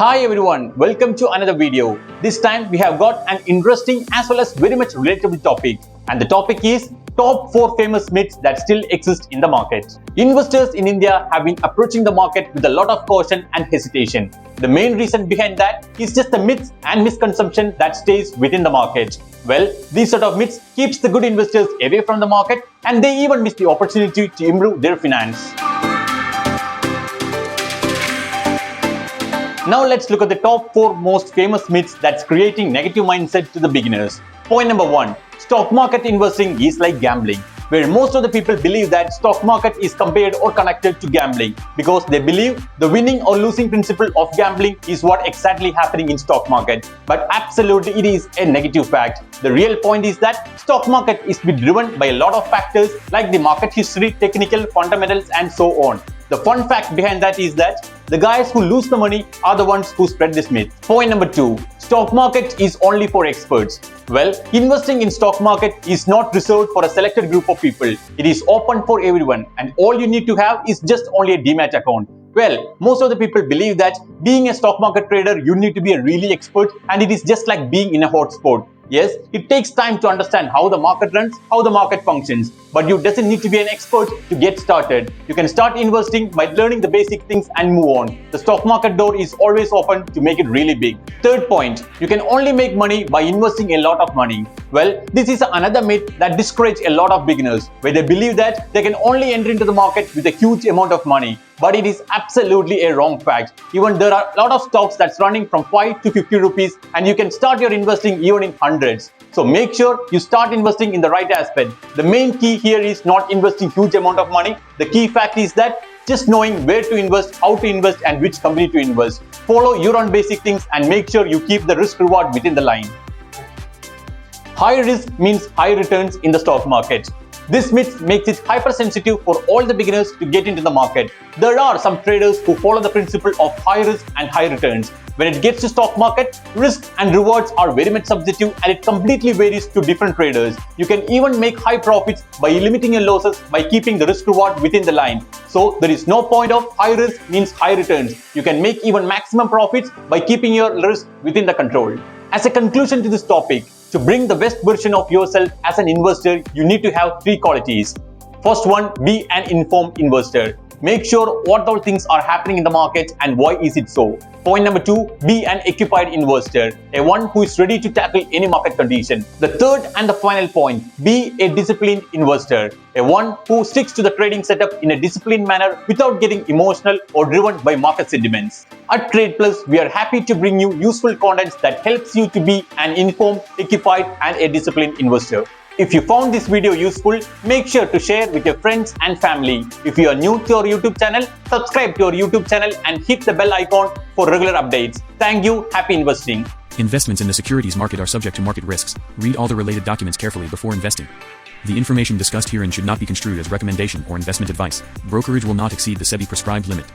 Hi everyone, welcome to another video. This time we have got an interesting as well as very much relatable topic, and the topic is top 4 famous myths that still exist in the market. Investors in India have been approaching the market with a lot of caution and hesitation. The main reason behind that is just the myths and misconceptions that stays within the market. Well, these sort of myths keeps the good investors away from the market, and they even miss the opportunity to improve their finance. Now let's look at the top 4 most famous myths that's creating negative mindset to the beginners. Point number 1. Stock market investing is like gambling, where most of the people believe that stock market is compared or connected to gambling because they believe the winning or losing principle of gambling is what exactly happening in stock market. But absolutely it is a negative fact. The real point is that stock market is driven by a lot of factors like the market history, technical, fundamentals and so on. The fun fact behind that is that the guys who lose the money are the ones who spread this myth. Point number 2. Stock market is only for experts. Well, investing in stock market is not reserved for a selected group of people. It is open for everyone, and all you need to have is just only a demat account. Well, most of the people believe that being a stock market trader, you need to be a really expert, and it is just like being in a hot sport. Yes, it takes time to understand how the market runs, how the market functions, but you doesn't need to be an expert to get started. You can start investing by learning the basic things and move on. The stock market door is always open to make it really big. Third point, you can only make money by investing a lot of money. Well, this is another myth that discourages a lot of beginners, where they believe that they can only enter into the market with a huge amount of money. But it is absolutely a wrong fact. Even there are a lot of stocks that's running from 5 to 50 rupees, and you can start your investing even in hundreds. So make sure you start investing in the right aspect. The main key here is not investing huge amount of money. The key fact is that just knowing where to invest, how to invest and which company to invest. Follow your own basic things and make sure you keep the risk reward within the line. High risk means high returns in the stock market. This myth makes it hypersensitive for all the beginners to get into the market. There are some traders who follow the principle of high risk and high returns. When it gets to stock market, risks and rewards are very much subjective, and it completely varies to different traders. You can even make high profits by limiting your losses by keeping the risk reward within the line. So there is no point of high risk means high returns. You can make even maximum profits by keeping your risk within the control. As a conclusion to this topic, to bring the best version of yourself as an investor, you need to have 3 qualities. First one, be an informed investor. Make sure what all things are happening in the market and why is it so. Point number 2, be an occupied investor, a one who is ready to tackle any market condition. The third and the final point, be a disciplined investor, a one who sticks to the trading setup in a disciplined manner without getting emotional or driven by market sentiments. At Tradeplus, we are happy to bring you useful content that helps you to be an informed, occupied and a disciplined investor. If you found this video useful, make sure to share with your friends and family. If you are new to our YouTube channel, subscribe to our YouTube channel and hit the bell icon for regular updates. Thank you. Happy investing. Investments in the securities market are subject to market risks. Read all the related documents carefully before investing. The information discussed herein should not be construed as recommendation or investment advice. Brokerage will not exceed the SEBI prescribed limit.